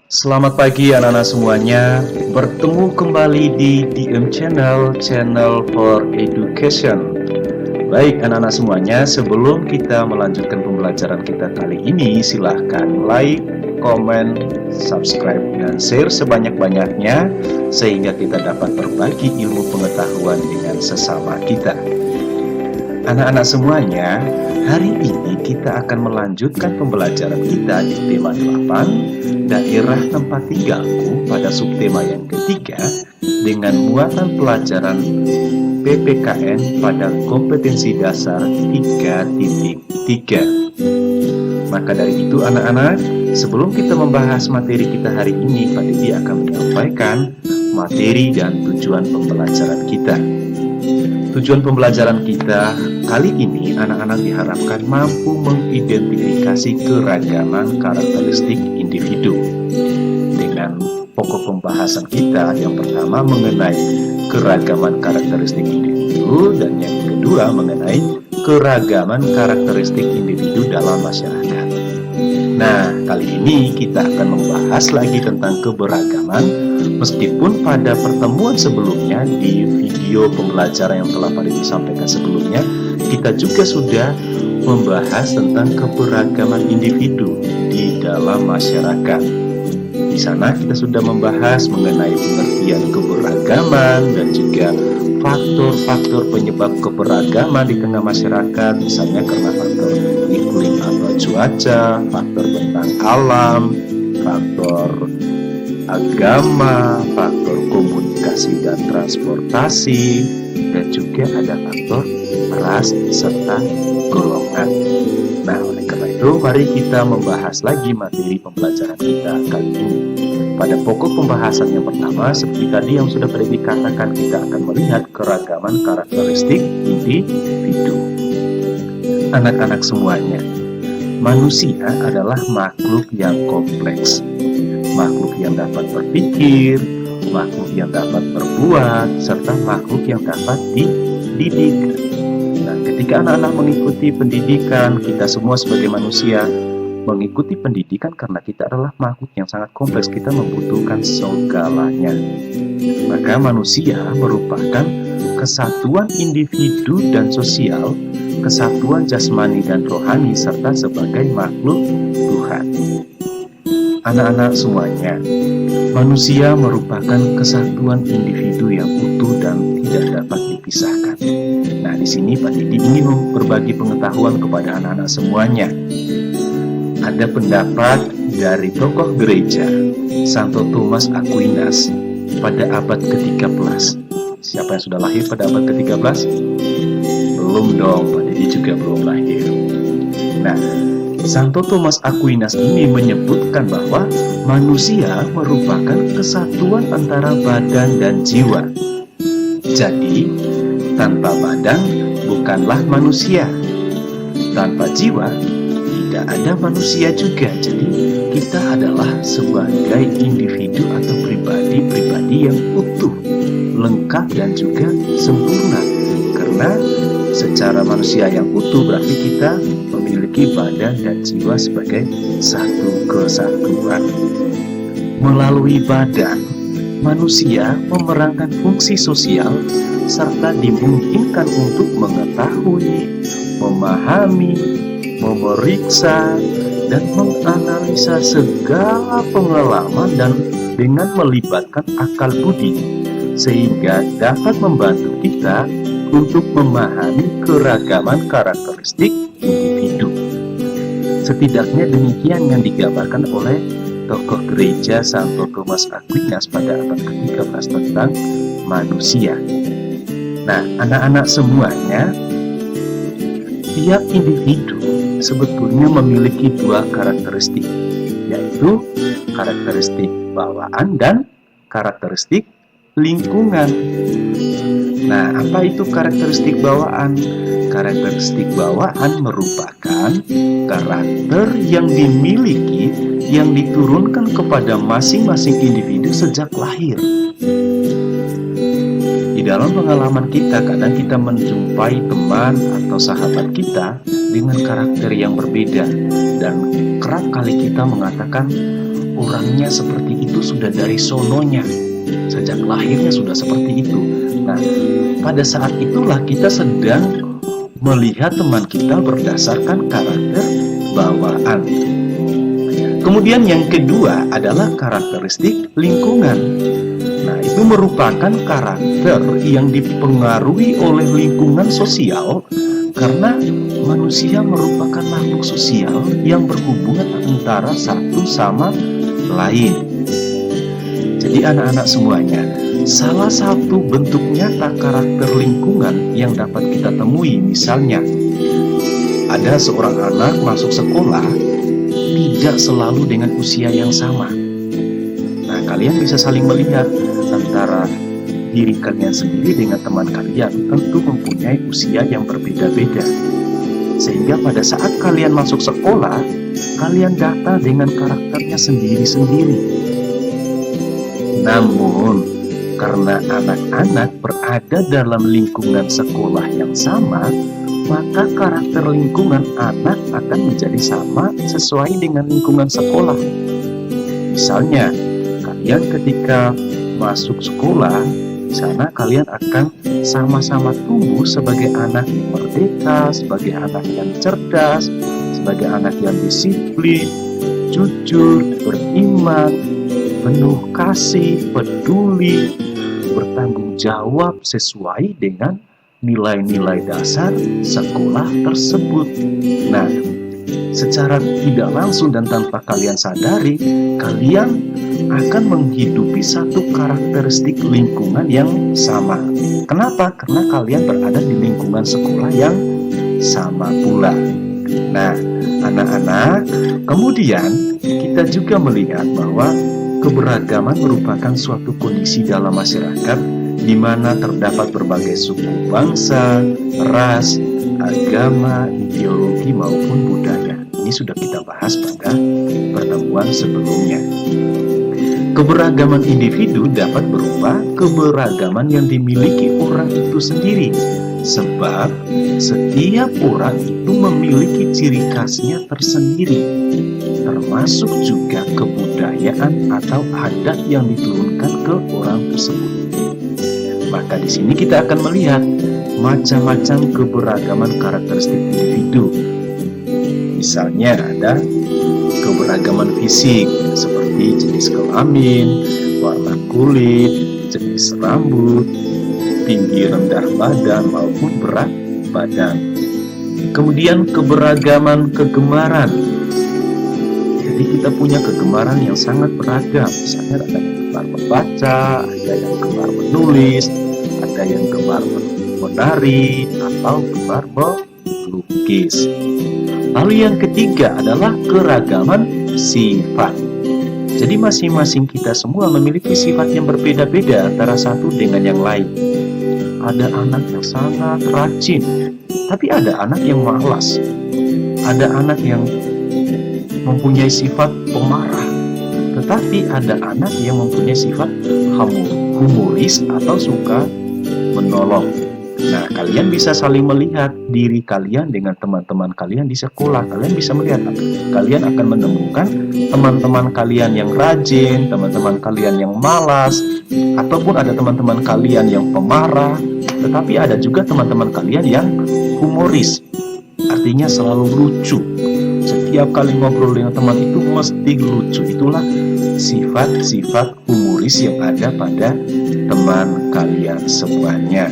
Selamat pagi anak-anak semuanya. Bertemu kembali di DM Channel, Channel for Education. Baik anak-anak semuanya, sebelum kita melanjutkan pembelajaran kita kali ini, silahkan like, komen, subscribe, dan share sebanyak-banyaknya sehingga kita dapat berbagi ilmu pengetahuan dengan sesama kita. Anak-anak semuanya, hari ini kita akan melanjutkan pembelajaran kita di tema 8, daerah tempat tinggalku, pada subtema yang ketiga dengan muatan pelajaran PPKN pada kompetensi dasar 3.3. Maka dari itu anak-anak, sebelum kita membahas materi kita hari ini, Pak Didi akan menyampaikan materi dan tujuan pembelajaran kita. Tujuan pembelajaran kita kali ini, anak-anak diharapkan mampu mengidentifikasi keragaman karakteristik individu. Dengan pokok pembahasan kita yang pertama mengenai keragaman karakteristik individu, dan yang kedua mengenai keragaman karakteristik individu dalam masyarakat. Nah, kali ini kita akan membahas lagi tentang keberagaman, meskipun pada pertemuan sebelumnya di video pembelajaran yang telah Pak Didi sampaikan sebelumnya, kita juga sudah membahas tentang keberagaman individu di dalam masyarakat. Di sana kita sudah membahas mengenai pengertian keberagaman dan juga faktor-faktor penyebab keberagaman di tengah masyarakat, misalnya karena faktor iklim atau cuaca, faktor tentang alam, faktor agama, faktor komunikasi dan transportasi, dan juga ada faktor ras serta golongan. Nah, oleh karena itu mari kita membahas lagi materi pembelajaran kita kali ini. Pada pokok pembahasan yang pertama, seperti tadi yang sudah Pak Didi katakan, kita akan melihat keragaman karakteristik individu. Anak-anak semuanya, manusia adalah makhluk yang kompleks, makhluk yang dapat berpikir, makhluk yang dapat berbuat, serta makhluk yang dapat dididik. Nah, ketika anak-anak mengikuti pendidikan, kita semua sebagai manusia mengikuti pendidikan karena kita adalah makhluk yang sangat kompleks, kita membutuhkan segalanya. Maka manusia merupakan kesatuan individu dan sosial, kesatuan jasmani dan rohani, serta sebagai makhluk Tuhan. Anak-anak semuanya, manusia merupakan kesatuan individu yang utuh dan tidak dapat dipisahkan. Nah, di sini Pak Didi ingin berbagi pengetahuan kepada anak-anak semuanya. Ada pendapat dari tokoh gereja Santo Thomas Aquinas pada abad ke-13. Siapa yang sudah lahir pada abad ke-13? Belum dong, Pak Didi juga belum lahir. Nah, Santo Thomas Aquinas ini menyebutkan bahwa manusia merupakan kesatuan antara badan dan jiwa. Jadi, tanpa badan bukanlah manusia, tanpa jiwa tidak ada manusia juga. Jadi kita adalah sebagai individu atau pribadi-pribadi yang utuh, lengkap dan juga sempurna. Karena secara manusia yang utuh berarti kita memiliki badan dan jiwa sebagai satu kesatuan. Melalui badan, manusia memerankan fungsi sosial serta dimungkinkan untuk mengetahui, memahami, memeriksa, dan menganalisa segala pengalaman dan dengan melibatkan akal budi, sehingga dapat membantu kita untuk memahami keragaman karakteristik individu. Setidaknya demikian yang digambarkan oleh tokoh gereja Santo Thomas Aquinas pada abad ke-13 tentang manusia. Nah, anak-anak semuanya, tiap individu sebetulnya memiliki dua karakteristik, yaitu karakteristik bawaan dan karakteristik lingkungan. Nah, apa itu karakteristik bawaan? Karakteristik bawaan merupakan karakter yang dimiliki, yang diturunkan kepada masing-masing individu sejak lahir. Di dalam pengalaman kita, kadang kita menjumpai teman atau sahabat kita dengan karakter yang berbeda, dan kerap kali kita mengatakan, orangnya seperti itu sudah dari sononya, sejak lahirnya sudah seperti itu. Nah, pada saat itulah kita sedang melihat teman kita berdasarkan karakter bawaan. Kemudian yang kedua adalah karakteristik lingkungan. Nah, itu merupakan karakter yang dipengaruhi oleh lingkungan sosial, karena manusia merupakan makhluk sosial yang berhubungan antara satu sama lain. Jadi anak-anak semuanya, salah satu bentuk nyata karakter lingkungan yang dapat kita temui, misalnya ada seorang anak masuk sekolah tidak selalu dengan usia yang sama. Nah, kalian bisa saling melihat antara diri kalian sendiri dengan teman kalian tentu mempunyai usia yang berbeda-beda. Sehingga pada saat kalian masuk sekolah, kalian data dengan karakternya sendiri-sendiri. Namun, karena anak-anak berada dalam lingkungan sekolah yang sama, maka karakter lingkungan anak akan menjadi sama sesuai dengan lingkungan sekolah. Misalnya, kalian ketika masuk sekolah, di sana kalian akan sama-sama tumbuh sebagai anak yang merdeka, sebagai anak yang cerdas, sebagai anak yang disiplin, jujur, beriman, penuh kasih, peduli, bertanggung jawab sesuai dengan nilai-nilai dasar sekolah tersebut. Nah, secara tidak langsung dan tanpa kalian sadari, kalian akan menghidupi satu karakteristik lingkungan yang sama. Kenapa? Karena kalian berada di lingkungan sekolah yang sama pula. Nah, anak-anak, kemudian kita juga melihat bahwa keberagaman merupakan suatu kondisi dalam masyarakat di mana terdapat berbagai suku bangsa, ras, agama, ideologi maupun budaya. Ini sudah kita bahas pada pertemuan sebelumnya. Keberagaman individu dapat berupa keberagaman yang dimiliki orang itu sendiri, sebab setiap orang itu memiliki ciri khasnya tersendiri, termasuk juga kebudayaan atau adat yang diturunkan ke orang tersebut. Maka di sini kita akan melihat macam-macam keberagaman karakteristik individu. Misalnya ada keberagaman fisik seperti jenis kelamin, warna kulit, jenis rambut, tinggi rendah badan maupun berat badan. Kemudian keberagaman kegemaran. Jadi kita punya kegemaran yang sangat beragam. Misalnya ada yang gemar membaca, ada yang gemar menulis, ada yang gemar menari, atau gemar melukis. Lalu yang ketiga adalah keragaman sifat. Jadi masing-masing kita semua memiliki sifat yang berbeda-beda antara satu dengan yang lain. Ada anak yang sangat rajin, tapi ada anak yang malas. Ada anak yang mempunyai sifat pemarah, tetapi ada anak yang mempunyai sifat humoris atau suka menolong. Nah, kalian bisa saling melihat diri kalian dengan teman-teman kalian di sekolah. Kalian bisa melihat, kalian akan menemukan teman-teman kalian yang rajin, teman-teman kalian yang malas, ataupun ada teman-teman kalian yang pemarah, tetapi ada juga teman-teman kalian yang humoris, artinya selalu lucu. Setiap kali ngobrol dengan teman itu mesti lucu. Itulah sifat-sifat humoris yang ada pada teman kalian semuanya.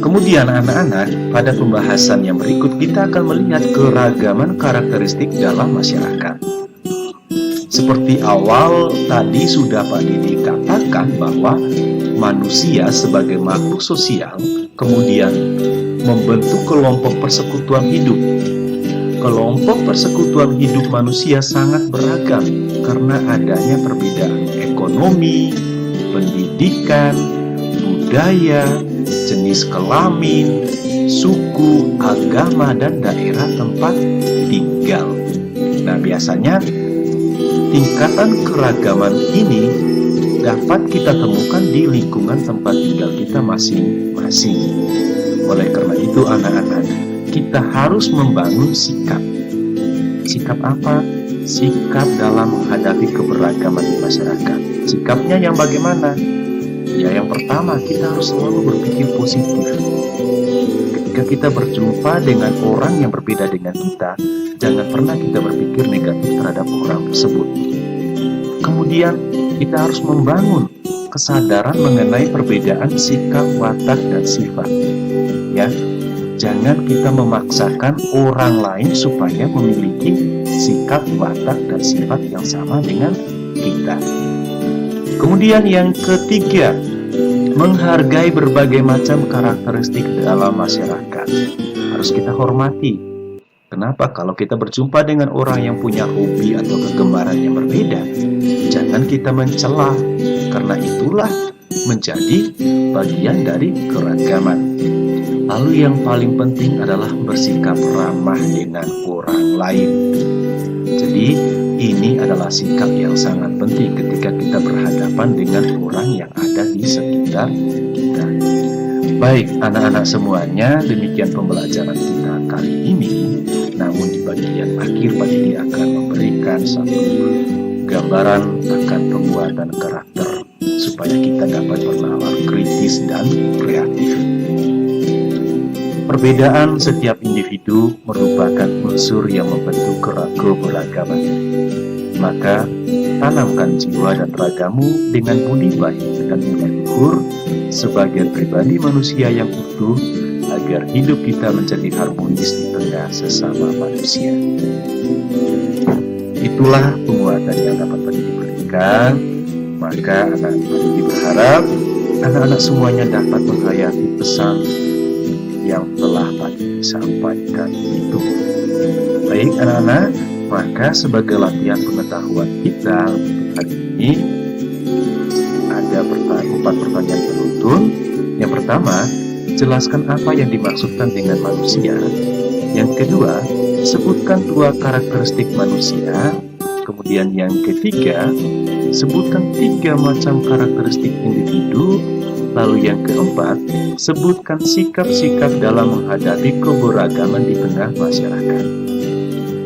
Kemudian anak-anak, pada pembahasan yang berikut kita akan melihat keragaman karakteristik dalam masyarakat. Seperti awal tadi sudah Pak Didi katakan bahwa manusia sebagai makhluk sosial kemudian membentuk kelompok persekutuan hidup. Kelompok persekutuan hidup manusia sangat beragam karena adanya perbedaan ekonomi, pendidikan, budaya, jenis kelamin, suku, agama, dan daerah tempat tinggal. Nah, biasanya tingkatan keragaman ini dapat kita temukan di lingkungan tempat tinggal kita masing-masing. Oleh karena itu, anak-anak, kita harus membangun sikap. Sikap apa? sikap dalam menghadapi keberagaman di masyarakat. Sikapnya yang bagaimana? Ya, yang pertama, kita harus selalu berpikir positif. Ketika kita berjumpa dengan orang yang berbeda dengan kita, jangan pernah kita berpikir negatif terhadap orang tersebut. Kemudian, kita harus membangun kesadaran mengenai perbedaan sikap, watak, dan sifat. Ya, jangan kita memaksakan orang lain supaya memiliki sikap, watak, dan sifat yang sama dengan kita. Kemudian yang ketiga, menghargai berbagai macam karakteristik dalam masyarakat. Harus kita hormati. Kenapa? Kalau kita berjumpa dengan orang yang punya hobi atau kegemaran yang berbeda, jangan kita mencela, karena itulah menjadi bagian dari keragaman. Lalu yang paling penting adalah bersikap ramah dengan orang lain. Jadi ini adalah sikap yang sangat penting ketika kita berhadapan dengan orang yang ada di sekitar kita. Baik anak-anak semuanya, demikian pembelajaran kita kali ini. Namun di bagian akhir Pak Didi akan memberikan satu gambaran akan pembuatan karakter supaya kita dapat bernalar kritis dan kreatif. Perbedaan setiap individu merupakan unsur yang membentuk keberagaman. Maka, tanamkan jiwa dan ragamu dengan budi baik dan nilai luhur sebagai pribadi manusia yang utuh agar hidup kita menjadi harmonis di tengah sesama manusia. Itulah penguatan yang dapat Pak Didi berikan. Maka anak-anak Pak Didi berharap anak-anak semuanya dapat menghayati pesan yang telah Pak Didi sampaikan itu. Baik anak-anak, maka sebagai latihan pengetahuan kita untuk hari ini ada 4 pertanyaan beruntun. Yang pertama, jelaskan apa yang dimaksudkan dengan manusia. Yang kedua, sebutkan 2 karakteristik manusia. Kemudian yang ketiga, sebutkan 3 macam karakteristik individu. Lalu yang keempat, sebutkan sikap-sikap dalam menghadapi keberagaman di tengah masyarakat.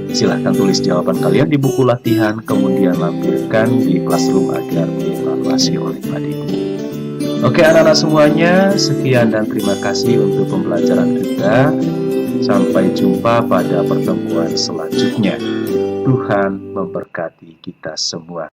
Silahkan tulis jawaban kalian di buku latihan, kemudian lampirkan di Classroom agar dievaluasi oleh Pak Didi. Oke anak-anak semuanya, sekian dan terima kasih untuk pembelajaran kita. Sampai jumpa pada pertemuan selanjutnya. Tuhan memberkati kita semua.